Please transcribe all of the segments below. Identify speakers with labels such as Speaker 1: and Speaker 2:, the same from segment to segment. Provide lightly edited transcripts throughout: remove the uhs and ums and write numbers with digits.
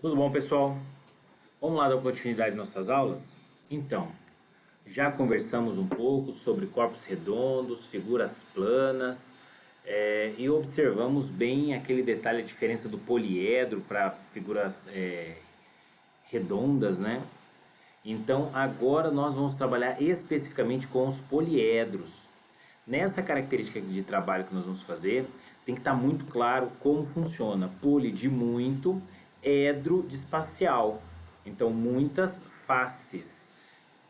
Speaker 1: Tudo bom, pessoal? Vamos lá dar continuidade às nossas aulas? Então, já conversamos um pouco sobre corpos redondos, figuras planas, e observamos bem aquele detalhe, a diferença do poliedro para figuras redondas, né? Então, agora nós vamos trabalhar especificamente com os poliedros. Nessa característica de trabalho que nós vamos fazer, tem que estar muito claro como funciona. Poli de muito, edro de espacial. Então, muitas faces.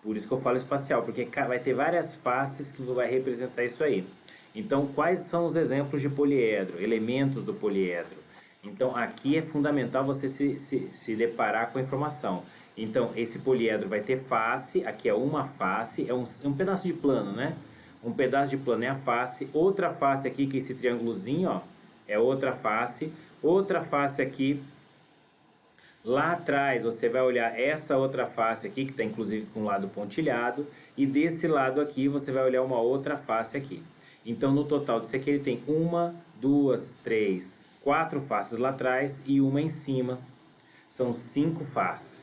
Speaker 1: Por isso que eu falo espacial, porque vai ter várias faces que vai representar isso aí. Então, quais são os exemplos de poliedro? Elementos do poliedro. Então, aqui é fundamental você se deparar com a informação. Então, esse poliedro vai ter face, aqui é uma face, é um pedaço de plano, né? Um pedaço de plano é a face, outra face aqui, que é esse triângulozinho, ó, é outra face aqui. Lá atrás você vai olhar essa outra face aqui, que está inclusive com o lado pontilhado, e desse lado aqui você vai olhar uma outra face aqui. Então, no total disso aqui ele tem uma, duas, três, quatro faces lá atrás e uma em cima. São 5 faces.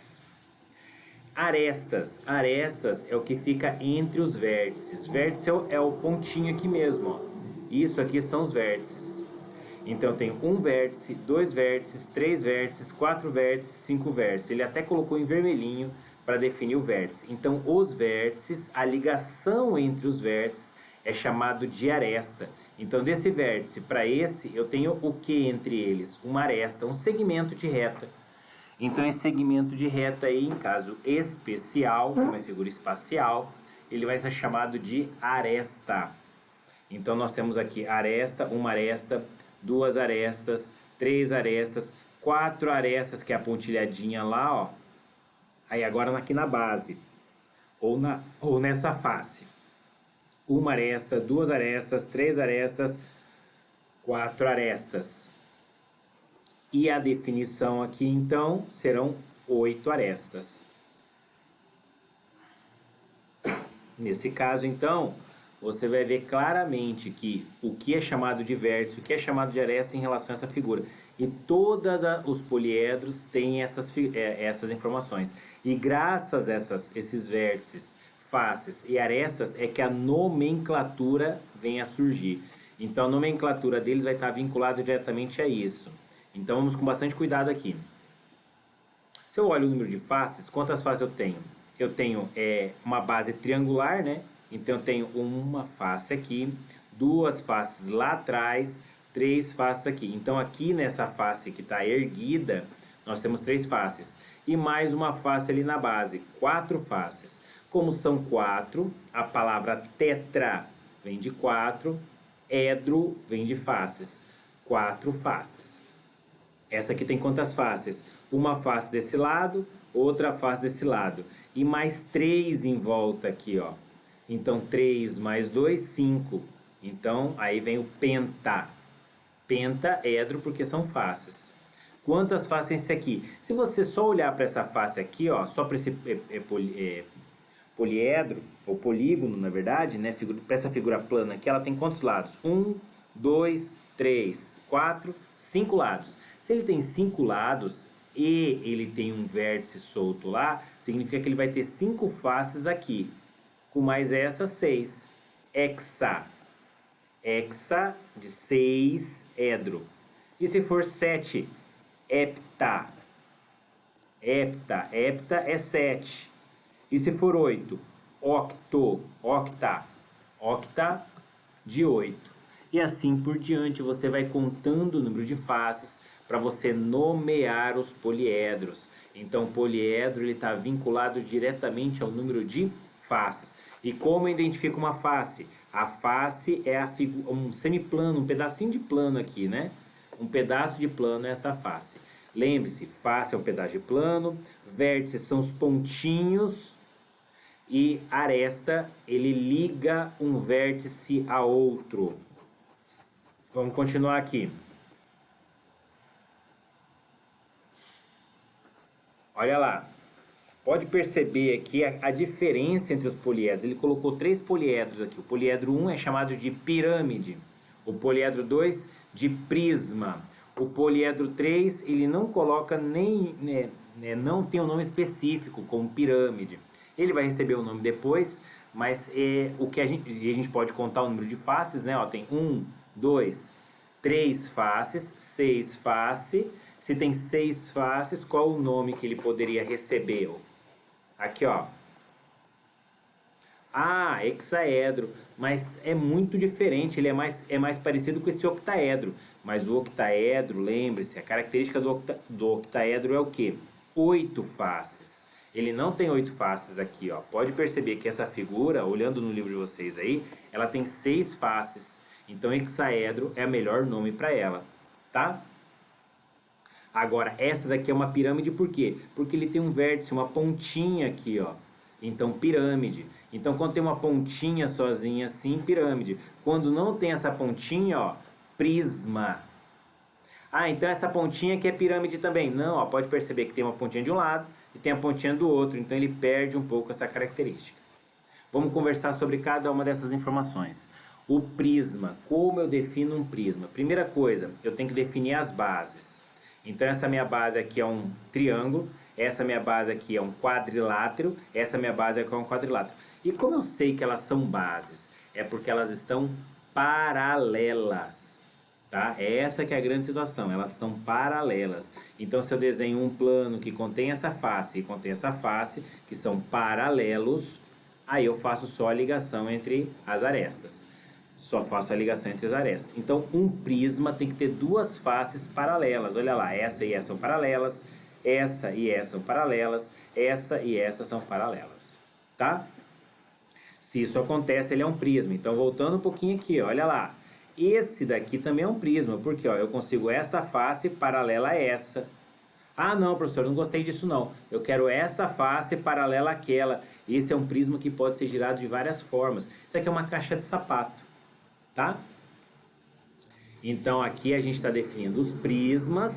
Speaker 1: Arestas. Arestas é o que fica entre os vértices. Vértice é o pontinho aqui mesmo, ó. Isso aqui são os vértices. Então eu tenho um vértice, 2 vértices, 3 vértices, 4 vértices, 5 vértices. Ele até colocou em vermelhinho para definir o vértice. Então os vértices, a ligação entre os vértices é chamado de aresta. Então desse vértice para esse eu tenho o que entre eles? Uma aresta, um segmento de reta. Então esse segmento de reta aí, em caso especial, que é uma figura espacial, ele vai ser chamado de aresta. Então nós temos aqui aresta, uma aresta, 2 arestas, 3 arestas, 4 arestas, que é a pontilhadinha lá, ó. Aí agora aqui na base, ou nessa face. Uma aresta, 2 arestas, 3 arestas, 4 arestas. E a definição aqui, então, serão 8 arestas. Nesse caso, então, você vai ver claramente que o que é chamado de vértice, o que é chamado de aresta em relação a essa figura. E todos os poliedros têm essas informações. E graças a esses vértices, faces e arestas é que a nomenclatura vem a surgir. Então, a nomenclatura deles vai estar vinculada diretamente a isso. Então vamos com bastante cuidado aqui. Se eu olho o número de faces, quantas faces eu tenho? Eu tenho uma base triangular, né? Então eu tenho uma face aqui, 2 faces lá atrás, 3 faces aqui. Então aqui nessa face que está erguida, nós temos 3 faces. E mais uma face ali na base, 4 faces. Como são 4, a palavra tetra vem de 4, edro vem de faces. 4 faces. Essa aqui tem quantas faces? Uma face desse lado, outra face desse lado. E mais 3 em volta aqui, ó. Então, 3 mais 2, 5. Então, aí vem o penta. Pentaedro, porque são faces. Quantas faces tem esse aqui? Se você só olhar para essa face aqui, ó, só para esse poliedro, ou polígono, na verdade, né? Para essa figura plana aqui, ela tem quantos lados? 1, 2, 3, 4, 5 lados. Se ele tem 5 lados e ele tem um vértice solto lá, significa que ele vai ter 5 faces aqui. Com mais essa, 6. Hexa. Hexa de 6, edro. E se for 7? Hepta. Hepta. Hepta é 7. E se for 8? Octo. Octa. Octa de 8. E assim por diante, você vai contando o número de faces para você nomear os poliedros. Então, o poliedro está vinculado diretamente ao número de faces. E como eu identifico uma face? A face é um semiplano, um pedacinho de plano aqui, né? Um pedaço de plano é essa face. Lembre-se, face é um pedaço de plano, vértices são os pontinhos e aresta, ele liga um vértice a outro. Vamos continuar aqui. Olha lá, pode perceber aqui a diferença entre os poliedros. Ele colocou 3 poliedros aqui. O poliedro 1 é chamado de pirâmide, o poliedro 2 de prisma, O poliedro 3, ele não coloca nem, não tem um nome específico, como pirâmide. Ele vai receber o nome depois, mas o que a gente pode contar o número de faces, né? Ó, tem 1, 2, 3 faces, 6 faces. Se tem 6 faces, qual o nome que ele poderia receber? Aqui, ó. Ah, hexaedro, mas é muito diferente, ele é mais parecido com esse octaedro. Mas o octaedro, lembre-se, a característica do octaedro é o quê? 8 faces. Ele não tem 8 faces aqui, ó. Pode perceber que essa figura, olhando no livro de vocês aí, ela tem 6 faces. Então, hexaedro é o melhor nome para ela, tá? Agora, essa daqui é uma pirâmide por quê? Porque ele tem um vértice, uma pontinha aqui, ó. Então, pirâmide. Então, quando tem uma pontinha sozinha assim, pirâmide. Quando não tem essa pontinha, ó, prisma. Ah, então essa pontinha aqui é pirâmide também. Não, ó, pode perceber que tem uma pontinha de um lado e tem a pontinha do outro. Então, ele perde um pouco essa característica. Vamos conversar sobre cada uma dessas informações. O prisma. Como eu defino um prisma? Primeira coisa, eu tenho que definir as bases. Então, essa minha base aqui é um triângulo. Essa minha base aqui é um quadrilátero, essa minha base aqui é um quadrilátero. E como eu sei que elas são bases? É porque elas estão paralelas, tá? Essa que é a grande situação, elas são paralelas. Então, se eu desenho um plano que contém essa face e contém essa face, que são paralelos, aí eu faço só a ligação entre as arestas. Só faço a ligação entre as arestas. Então, um prisma tem que ter duas faces paralelas. Olha lá, essa e essa são paralelas. Essa e essa são paralelas, essa e essa são paralelas, tá? Se isso acontece, ele é um prisma. Então, voltando um pouquinho aqui, olha lá. Esse daqui também é um prisma, porque ó, eu consigo essa face paralela a essa. Ah, não, professor, não gostei disso não. Eu quero essa face paralela àquela. Esse é um prisma que pode ser girado de várias formas. Isso aqui é uma caixa de sapato, tá? Então, aqui a gente está definindo os prismas.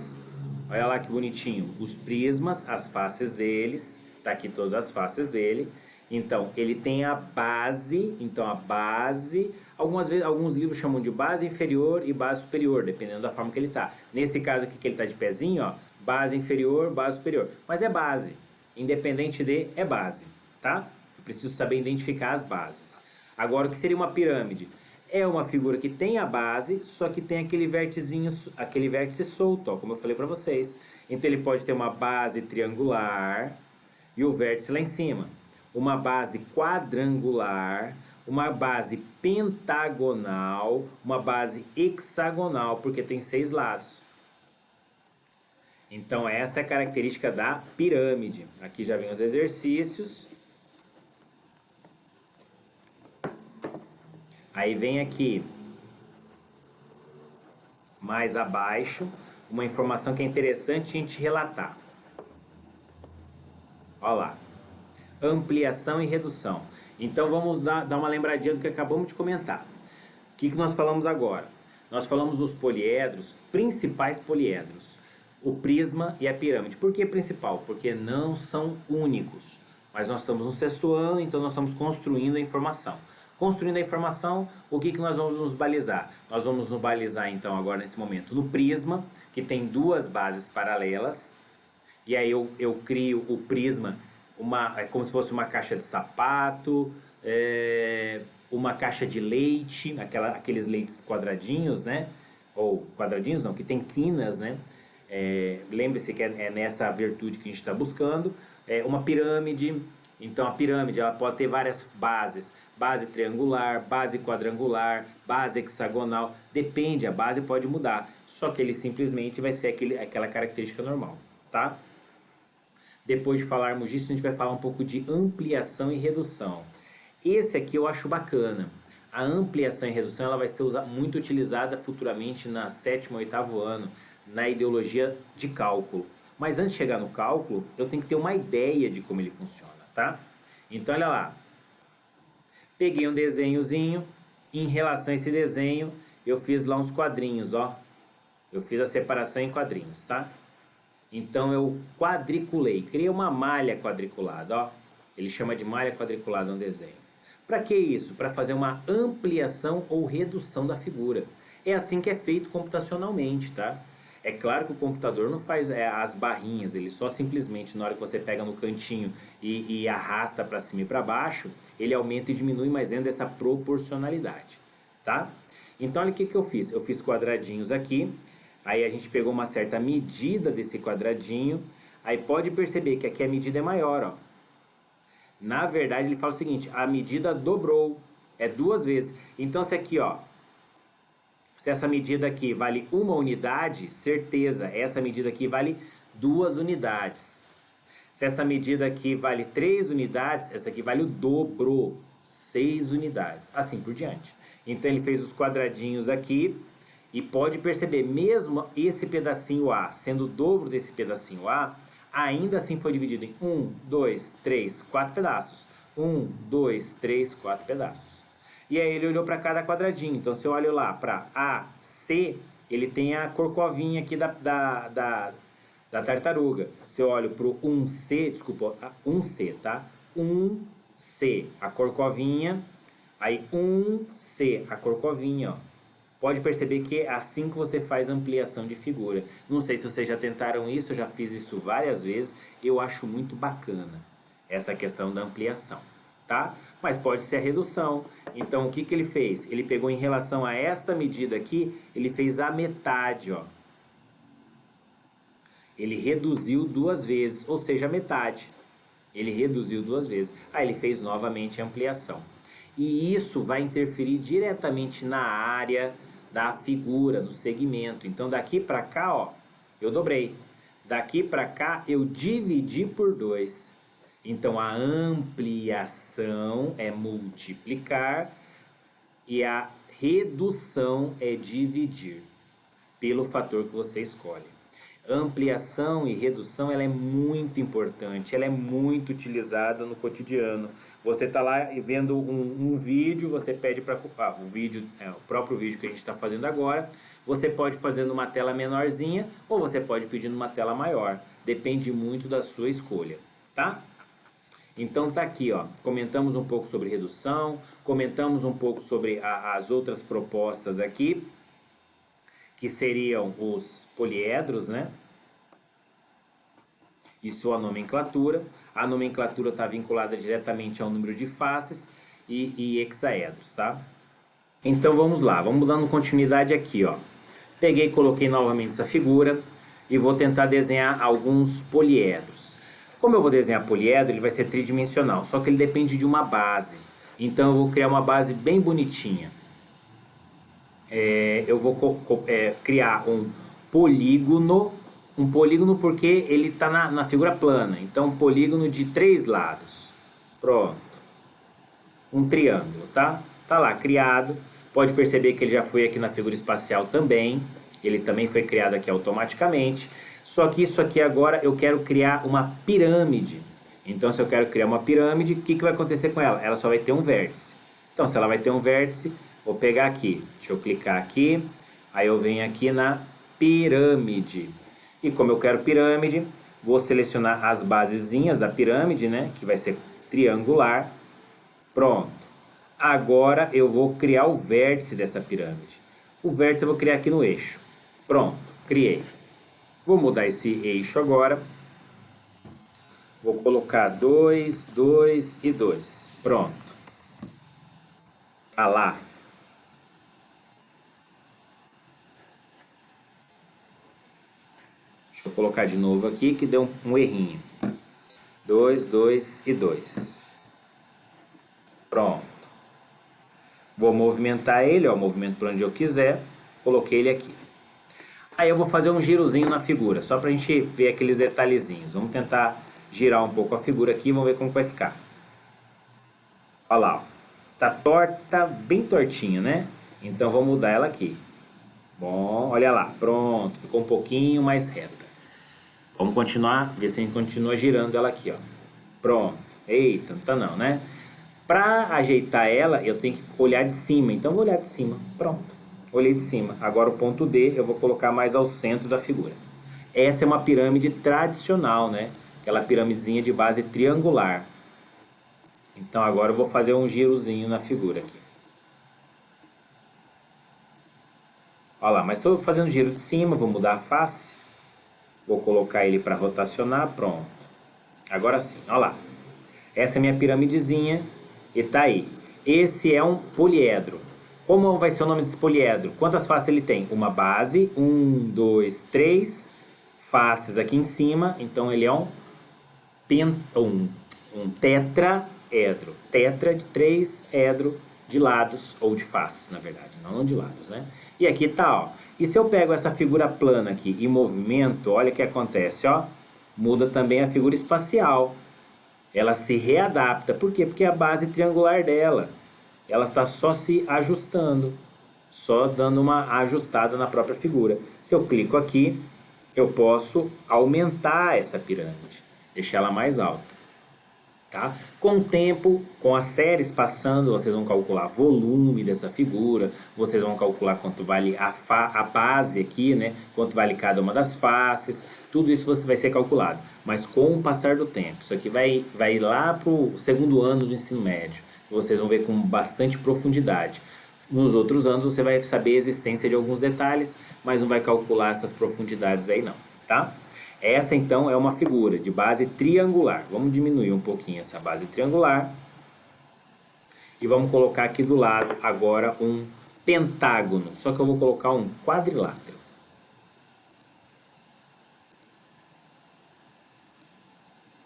Speaker 1: Olha lá que bonitinho, os prismas, as faces deles, tá aqui todas as faces dele. Então, ele tem a base, então a base, alguns livros chamam de base inferior e base superior, dependendo da forma que ele tá. Nesse caso aqui que ele tá de pezinho, ó, base inferior, base superior. Mas é base, independente de, é base, tá? Eu preciso saber identificar as bases. Agora, o que seria uma pirâmide? É uma figura que tem a base, só que tem aquele vértice solto, ó, como eu falei para vocês. Então ele pode ter uma base triangular e o vértice lá em cima. Uma base quadrangular, uma base pentagonal, uma base hexagonal, porque tem 6 lados. Então essa é a característica da pirâmide. Aqui já vem os exercícios. Aí vem aqui, mais abaixo, uma informação que é interessante a gente relatar. Olha lá, ampliação e redução. Então vamos dar uma lembradinha do que acabamos de comentar. O que nós falamos agora? Nós falamos dos poliedros, principais poliedros, o prisma e a pirâmide. Por que principal? Porque não são únicos, mas nós estamos no 6º ano, então nós estamos construindo a informação. Construindo a informação, o que nós vamos nos balizar? Nós vamos nos balizar, então, agora nesse momento, no prisma, que tem 2 bases paralelas. E aí eu crio o prisma, é como se fosse uma caixa de sapato, uma caixa de leite, aqueles leites quadradinhos, né? Ou quadradinhos não, que tem quinas, né? Lembre-se que é nessa virtude que a gente está buscando. Uma pirâmide. Então, a pirâmide ela pode ter várias bases. Base triangular, base quadrangular, base hexagonal, depende, a base pode mudar, só que ele simplesmente vai ser aquela característica normal, tá? Depois de falarmos disso, a gente vai falar um pouco de ampliação e redução. Esse aqui eu acho bacana. A ampliação e redução ela vai ser muito utilizada futuramente na 7º, 8º ano, na ideologia de cálculo. Mas antes de chegar no cálculo, eu tenho que ter uma ideia de como ele funciona, tá? Então, olha lá. Peguei um desenhozinho, em relação a esse desenho, eu fiz lá uns quadrinhos, ó. Eu fiz a separação em quadrinhos, tá? Então eu quadriculei, criei uma malha quadriculada, ó. Ele chama de malha quadriculada um desenho. Para que isso? Para fazer uma ampliação ou redução da figura. É assim que é feito computacionalmente, tá? É claro que o computador não faz as barrinhas, ele só simplesmente, na hora que você pega no cantinho e arrasta para cima e para baixo, ele aumenta e diminui, mas dentro dessa proporcionalidade, tá? Então, olha o que eu fiz. Eu fiz quadradinhos aqui, aí a gente pegou uma certa medida desse quadradinho, aí pode perceber que aqui a medida é maior, ó. Na verdade, ele fala o seguinte, a medida dobrou, é 2 vezes. Então, se aqui, ó, se essa medida aqui vale 1 unidade, certeza, essa medida aqui vale 2 unidades. Se essa medida aqui vale 3 unidades, essa aqui vale o dobro, 6 unidades, assim por diante. Então ele fez os quadradinhos aqui e pode perceber, mesmo esse pedacinho A sendo o dobro desse pedacinho A, ainda assim foi dividido em 1, 2, 3, 4 pedaços. 1, 2, 3, 4 pedaços. E aí ele olhou para cada quadradinho. Então, se eu olho lá para AC, ele tem a corcovinha aqui da tartaruga. Se eu olho para o 1C, desculpa, 1C, tá? 1C, a corcovinha. Aí 1C, a corcovinha, ó. Pode perceber que é assim que você faz ampliação de figura. Não sei se vocês já tentaram isso, eu já fiz isso várias vezes. Eu acho muito bacana essa questão da ampliação, tá? Mas pode ser a redução. Então, o que ele fez? Ele pegou em relação a esta medida aqui, ele fez a metade, ó. Ele reduziu 2 vezes, ou seja, a metade. Ele reduziu 2 vezes. Aí ele fez novamente a ampliação. E isso vai interferir diretamente na área da figura, no segmento. Então, daqui para cá, ó, eu dobrei. Daqui para cá, eu dividi por 2. Então, a ampliação é multiplicar e a redução é dividir pelo fator que você escolhe. Ampliação e redução, ela é muito importante, ela é muito utilizada no cotidiano. Você está lá vendo um vídeo, você pede para o próprio vídeo que a gente está fazendo agora, você pode fazer numa tela menorzinha ou você pode pedir numa tela maior. Depende muito da sua escolha, tá? Então tá aqui, ó, comentamos um pouco sobre redução, comentamos um pouco sobre as outras propostas aqui, que seriam os poliedros, né? E sua nomenclatura. A nomenclatura está vinculada diretamente ao número de faces e hexaedros, tá? Então vamos lá, vamos dando continuidade aqui, ó. Peguei e coloquei novamente essa figura e vou tentar desenhar alguns poliedros. Como eu vou desenhar poliedro, ele vai ser tridimensional, só que ele depende de uma base. Então eu vou criar uma base bem bonitinha. Eu vou criar um polígono porque ele está na figura plana. Então um polígono de 3 lados. Pronto. Um triângulo, tá? Tá lá, criado. Pode perceber que ele já foi aqui na figura espacial também. Ele também foi criado aqui automaticamente. Só que isso aqui agora eu quero criar uma pirâmide. Então, se eu quero criar uma pirâmide, o que vai acontecer com ela? Ela só vai ter um vértice. Então, se ela vai ter um vértice, vou pegar aqui. Deixa eu clicar aqui. Aí eu venho aqui na pirâmide. E como eu quero pirâmide, vou selecionar as basezinhas da pirâmide, né? Que vai ser triangular. Pronto. Agora eu vou criar o vértice dessa pirâmide. O vértice eu vou criar aqui no eixo. Pronto, criei. Vou mudar esse eixo agora. Vou colocar 2, 2 e 2. Pronto. Tá lá. Deixa eu colocar de novo aqui que deu um errinho. 2, 2 e 2. Pronto. Vou movimentar ele, ó, movimento para onde eu quiser. Coloquei ele aqui. Aí eu vou fazer um girozinho na figura, só pra gente ver aqueles detalhezinhos. Vamos tentar girar um pouco a figura aqui e vamos ver como vai ficar. Olha lá, ó. Tá torta, bem tortinha, né? Então vou mudar ela aqui. Bom, olha lá, pronto, ficou um pouquinho mais reta. Vamos continuar, ver se a gente continua girando ela aqui, ó. Pronto. Eita, não tá não, né? Pra ajeitar ela, eu tenho que olhar de cima, então vou olhar de cima. Pronto. Olhei de cima. Agora o ponto D eu vou colocar mais ao centro da figura. Essa é uma pirâmide tradicional, né? Aquela piramidezinha de base triangular. Então agora eu vou fazer um girozinho na figura aqui. Olha lá, mas estou fazendo giro de cima, vou mudar a face. Vou colocar ele para rotacionar, pronto. Agora sim, olha lá. Essa é minha piramidezinha e tá aí. Esse é um poliedro. Como vai ser o nome desse poliedro? Quantas faces ele tem? Uma base, 1, 2, 3 faces aqui em cima. Então ele é um tetraedro. Tetra de 3, edro de lados, ou de faces, na verdade, não de lados, né? E aqui tá, ó. E se eu pego essa figura plana aqui e movimento, olha o que acontece, ó. Muda também a figura espacial. Ela se readapta. Por quê? Porque a base triangular dela, ela está só se ajustando, só dando uma ajustada na própria figura. Se eu clico aqui, eu posso aumentar essa pirâmide, deixar ela mais alta. Tá? Com o tempo, com as séries passando, vocês vão calcular volume dessa figura, vocês vão calcular quanto vale a base aqui, né? Quanto vale cada uma das faces, tudo isso vai ser calculado. Mas com o passar do tempo, isso aqui vai lá para o segundo ano do ensino médio, vocês vão ver com bastante profundidade. Nos outros anos você vai saber a existência de alguns detalhes, mas não vai calcular essas profundidades aí não, tá? Essa então é uma figura de base triangular. Vamos diminuir um pouquinho essa base triangular. E vamos colocar aqui do lado agora um pentágono. Só que eu vou colocar um quadrilátero.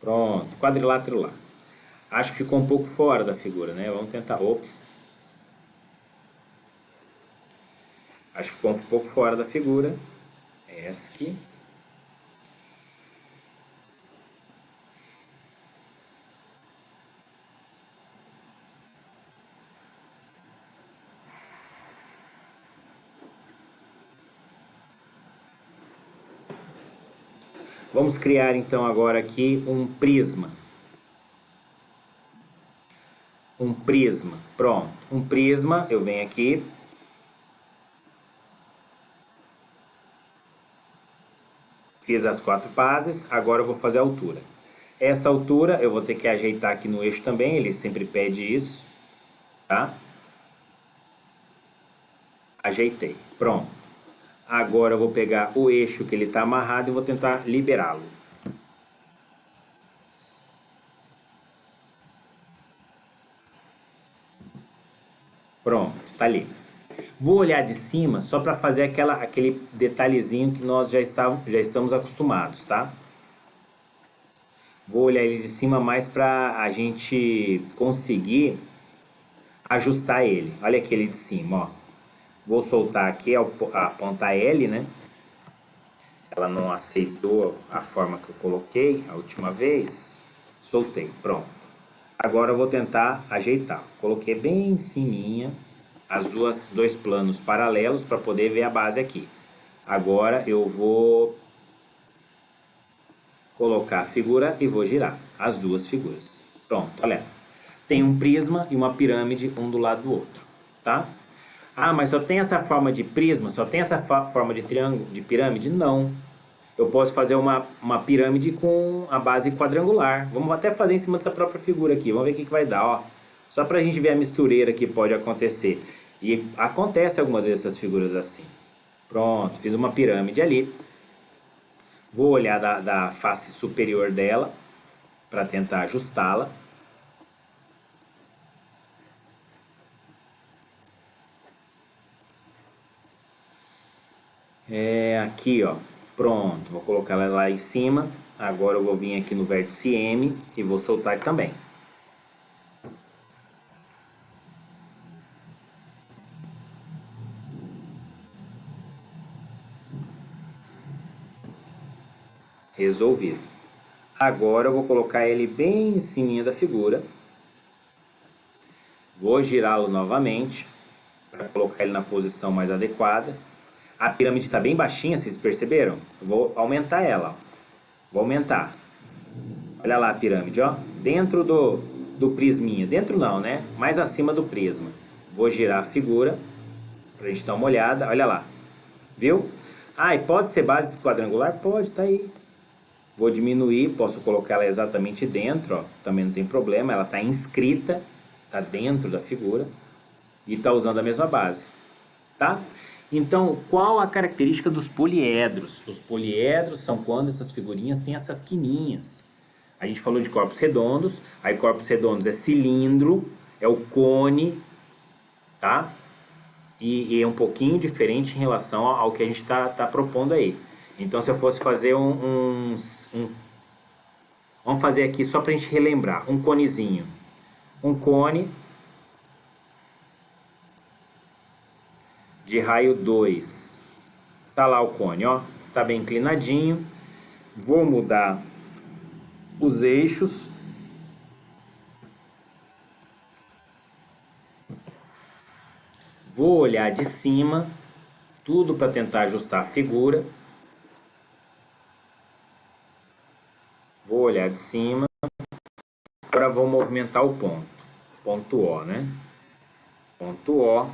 Speaker 1: Pronto, quadrilátero lá. Acho que ficou um pouco fora da figura, né? Vamos tentar. Ops. Acho que ficou um pouco fora da figura. Essa aqui. Vamos criar então agora aqui um prisma. Um prisma, pronto. Um prisma, eu venho aqui. Fiz as 4 bases, agora eu vou fazer a altura. Essa altura eu vou ter que ajeitar aqui no eixo também, ele sempre pede isso, tá? Ajeitei, pronto. Agora eu vou pegar o eixo que ele está amarrado e vou tentar liberá-lo. Pronto, tá ali. Vou olhar de cima só para fazer aquele detalhezinho que nós já estamos acostumados, tá? Vou olhar ele de cima mais para a gente conseguir ajustar ele. Olha aquele de cima, ó. Vou soltar aqui a ponta L, né? Ela não aceitou a forma que eu coloquei a última vez. Soltei, pronto. Agora eu vou tentar ajeitar. Coloquei bem em cima dois planos paralelos para poder ver a base aqui. Agora eu vou colocar a figura e vou girar as duas figuras. Pronto, olha. Tem um prisma e uma pirâmide um do lado do outro, tá? Ah, mas só tem essa forma de prisma? Só tem essa forma de triângulo, de pirâmide? Não. Eu posso fazer uma pirâmide com a base quadrangular. Vamos até fazer em cima dessa própria figura aqui. Vamos ver o que vai dar, ó. Só pra gente ver a mistureira que pode acontecer. E acontece algumas vezes essas figuras assim. Pronto, fiz uma pirâmide ali. Vou olhar da face superior dela para tentar ajustá-la. Aqui, ó. Pronto, vou colocar ela lá em cima. Agora eu vou vir aqui no vértice M e vou soltar também. Resolvido. Agora eu vou colocar ele bem em cima da figura. Vou girá-lo novamente para colocar ele na posição mais adequada. A pirâmide está bem baixinha, vocês perceberam? Eu vou aumentar ela, ó. Vou aumentar. Olha lá a pirâmide, ó. Dentro do prisminha. Dentro não, né? Mais acima do prisma. Vou girar a figura pra gente dar uma olhada. Olha lá. Viu? Ah, e pode ser base quadrangular? Pode, tá aí. Vou diminuir, posso colocar ela exatamente dentro, ó. Também não tem problema. Ela tá inscrita, tá dentro da figura. E tá usando a mesma base, tá? Então, qual a característica dos poliedros? Os poliedros são quando essas figurinhas têm essas quininhas. A gente falou de corpos redondos, aí corpos redondos é cilindro, é o cone, tá? E é um pouquinho diferente em relação ao que a gente tá propondo aí. Então, se eu fosse fazer vamos fazer aqui só pra gente relembrar, um conezinho. Um cone de raio 2. Tá lá o cone, ó. Tá bem inclinadinho. Vou mudar os eixos. Vou olhar de cima. Tudo para tentar ajustar a figura. Vou olhar de cima. Agora vou movimentar o ponto. Ponto O, né? Ponto O.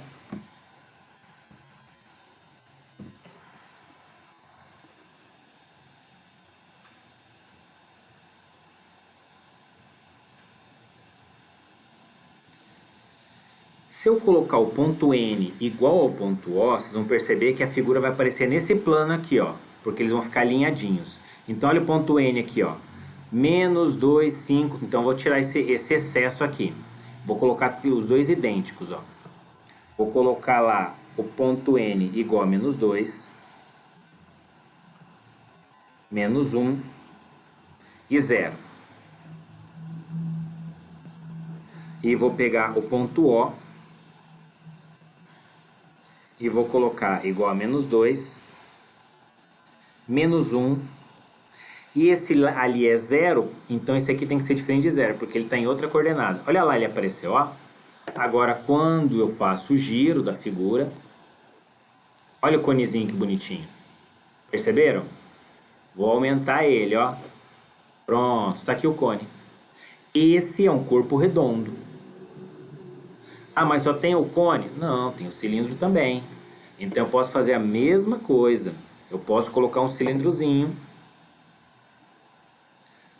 Speaker 1: Se eu colocar o ponto N igual ao ponto O, vocês vão perceber que a figura vai aparecer nesse plano aqui, ó. Porque eles vão ficar alinhadinhos. Então, olha o ponto N aqui, ó. Menos 2, 5. Então, vou tirar esse excesso aqui. Vou colocar aqui os dois idênticos, ó. Vou colocar lá o ponto N igual a menos 2. Menos 1. E 0. E vou pegar o ponto O. E vou colocar igual a menos 2, menos 1, e esse ali é 0, então esse aqui tem que ser diferente de 0, porque ele está em outra coordenada. Olha lá, ele apareceu, ó. Agora, quando eu faço o giro da figura, olha o conezinho que bonitinho. Perceberam? Vou aumentar ele, ó. Pronto, está aqui o cone. Esse é um corpo redondo. Ah, mas só tem o cone? Não, tem o cilindro também. Então eu posso fazer a mesma coisa. Eu posso colocar um cilindrozinho.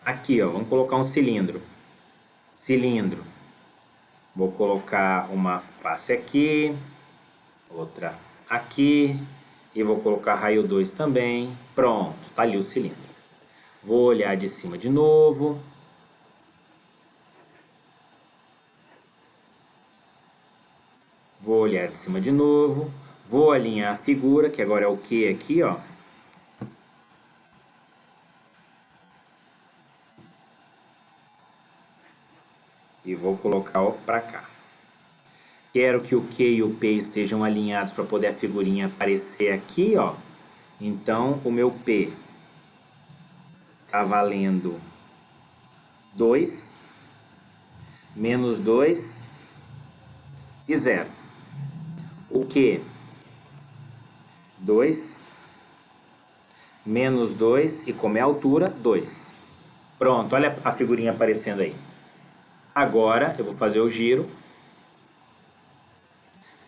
Speaker 1: Aqui, ó, vamos colocar um cilindro. Cilindro. Vou colocar uma face aqui, outra aqui, e vou colocar raio 2 também. Pronto, tá ali o cilindro. Vou olhar de cima de novo. Vou olhar de cima de novo, vou alinhar a figura, que agora é o Q aqui, ó. E vou colocar para cá. Quero que o Q e o P estejam alinhados para poder a figurinha aparecer aqui, ó. Então, o meu P tá valendo 2, menos 2 e 0. O Q? 2, menos 2, e como é a altura? 2. Pronto, olha a figurinha aparecendo aí. Agora eu vou fazer o giro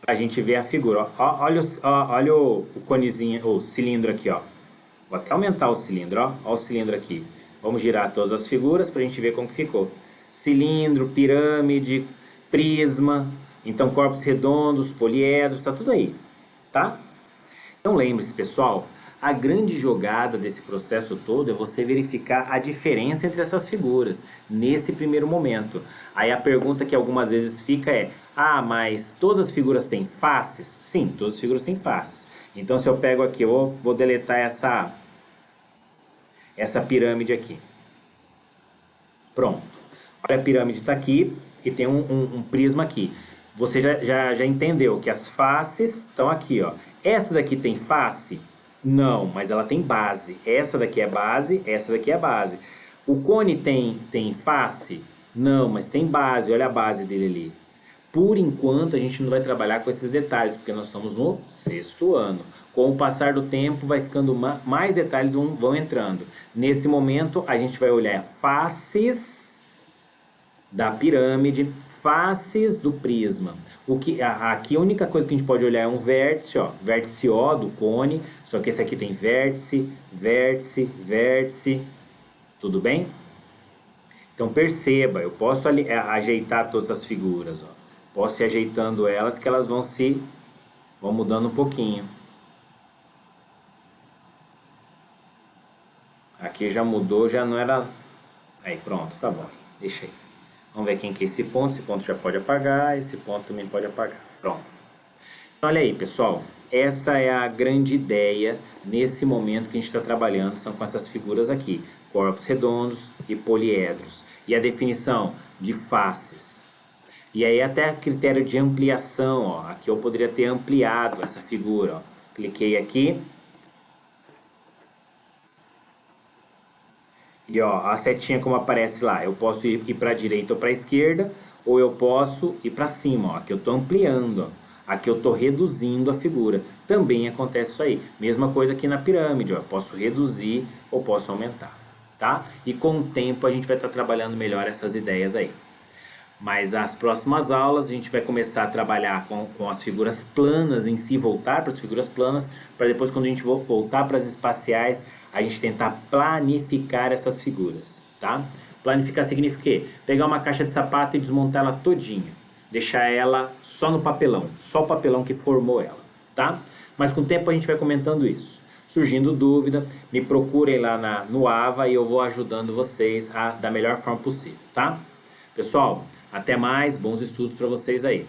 Speaker 1: para a gente ver a figura. Ó, olha o conezinho, o cilindro aqui, ó. Vou até aumentar o cilindro, ó. Ó o cilindro aqui. Vamos girar todas as figuras para a gente ver como que ficou. Cilindro, pirâmide, prisma. Então, corpos redondos, poliedros, está tudo aí, tá? Então, lembre-se, pessoal, a grande jogada desse processo todo é você verificar a diferença entre essas figuras, nesse primeiro momento. Aí a pergunta que algumas vezes fica é, ah, mas todas as figuras têm faces? Sim, todas as figuras têm faces. Então, se eu pego aqui, eu vou deletar essa pirâmide aqui. Pronto. Olha, a pirâmide está aqui e tem um prisma aqui. Você já entendeu que as faces estão aqui, ó. Essa daqui tem face? Não, mas ela tem base. Essa daqui é base, essa daqui é base. O cone tem face? Não, mas tem base. Olha a base dele ali. Por enquanto, a gente não vai trabalhar com esses detalhes, porque nós estamos no 6º ano. Com o passar do tempo, vai ficando mais detalhes vão entrando. Nesse momento, a gente vai olhar faces da pirâmide, faces do prisma. Aqui a única coisa que a gente pode olhar é um vértice, ó, vértice O do cone, só que esse aqui tem vértice, vértice, vértice, tudo bem? Então perceba, eu posso ajeitar todas as figuras, ó. Posso ir ajeitando elas que elas vão mudando um pouquinho. Aqui já mudou, já não era... Aí, pronto, tá bom. Deixa aí. Vamos ver quem que é esse ponto. Esse ponto já pode apagar, esse ponto também pode apagar. Pronto. Olha aí, pessoal. Essa é a grande ideia nesse momento que a gente está trabalhando. São com essas figuras aqui. Corpos redondos e poliedros. E a definição de faces. E aí até a critério de ampliação, ó. Aqui eu poderia ter ampliado essa figura, ó. Cliquei aqui. E ó, a setinha como aparece lá, eu posso ir para a direita ou para a esquerda, ou eu posso ir para cima, ó. Aqui eu estou ampliando, ó. Aqui eu estou reduzindo a figura. Também acontece isso aí. Mesma coisa aqui na pirâmide, ó. Eu posso reduzir ou posso aumentar, tá? E com o tempo a gente vai estar trabalhando melhor essas ideias aí. Mas as próximas aulas a gente vai começar a trabalhar com as figuras planas em si, voltar para as figuras planas, para depois quando a gente voltar para as espaciais, a gente tentar planificar essas figuras, tá? Planificar significa o quê? Pegar uma caixa de sapato e desmontar ela todinha, deixar ela só no papelão, só o papelão que formou ela, tá? Mas com o tempo a gente vai comentando isso. Surgindo dúvida, me procurem lá no AVA e eu vou ajudando vocês da melhor forma possível, tá? Pessoal, até mais, bons estudos para vocês aí.